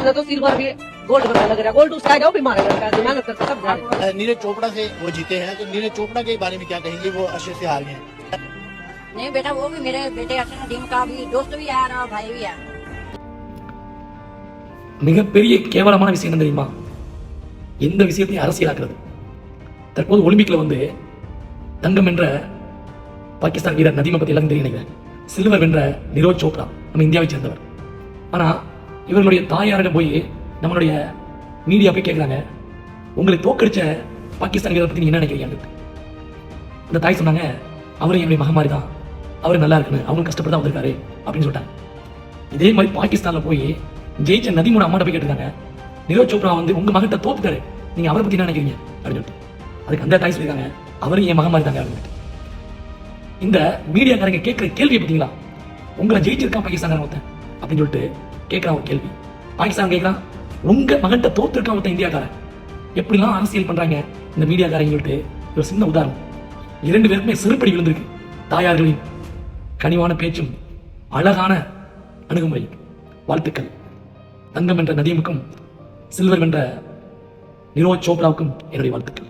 ने तो सिल्वर भी गोल्ड का लग रहा है, गोल्ड उसका है, वो भी मारेगा, मेहनत करता सब जाएगा। नीरज चोपड़ा से वो जीते हैं, तो नीरज चोपड़ा के बारे में क्या कहेंगे? वो अच्छे से हार गए हैं। नहीं बेटा, वो भी मेरे बेटे अर्चना टीम का भी दोस्त भी है और भाई भी है। மிகப்பெரிய கேவலமான விஷயம் என்ன தெரியுமா? எந்த விஷயத்தையும் அரசியலாக்குறது. தற்போது ஒலிம்பிக்ல வந்து தங்கம் வென்ற பாகிஸ்தான் வீரர் நதீமை பத்தி எல்லாம் தெரியும் நினைக்கிறேன். சில்வர் வென்ற நிரோஜ் சோப்ரா நம்ம இந்தியாவை சேர்ந்தவர். ஆனா இவர்களுடைய தாயாரிடம் போய் நம்மளுடைய மீடியா போய் கேட்குறாங்க, உங்களை தோக்கடிச்ச பாகிஸ்தான் வீரரை பத்தி நீங்க என்ன நினைக்கிறீங்க? அந்த தாய் சொன்னாங்க, அவரும் என்னுடைய மகமாரி தான், அவரு நல்லா இருக்குன்னு, அவரும் கஷ்டப்பட்டு தான் வந்திருக்காரு அப்படின்னு சொல்லிட்டாங்க. இதே மாதிரி பாகிஸ்தான்ல போய் ஜெயிச்ச நதிமோட அம்மாட்ட போய் கேட்டிருக்காங்க, நிரோஜ் சோப்ரா வந்து உங்க மகன்கிட்ட தோத்துட்டாரு, நீங்க அவரை பத்தி என்ன நினைக்கிறீங்க அப்படின்னு சொல்லிட்டு. அதுக்கு அந்த தாய் சொல்லியிருக்காங்க, அவரும் என் மகமாரி தாங்க அப்படின்னு. இந்த மீடியாக்காரங்க கேட்கிற கேள்வியை பார்த்தீங்களா? உங்களை ஜெயிச்சிருக்கான் பாகிஸ்தான் ஒருத்தன் அப்படின்னு சொல்லிட்டு கேட்கிறான் ஒரு கேள்வி. பாகிஸ்தான் கேட்கறான், உங்க மகன்கிட்ட தோத்துருக்கான் ஒருத்தன் இந்தியாக்காரன். எப்படிலாம் அரசியல் பண்றாங்க இந்த மீடியாக்காரங்க சொல்லிட்டு ஒரு சின்ன உதாரணம். 2 பேருக்குமே செருப்படி விழுந்திருக்கு. தாயார்களின் கனிவான பேச்சும் அழகான அணுகுமுறை. வாழ்த்துக்கள். தங்கம் என்ற நதீமுக்கும் சில்வர் வென்ற நிரோஜ் சோப்ராவுக்கும் என்னுடைய வாழ்த்துக்கள்.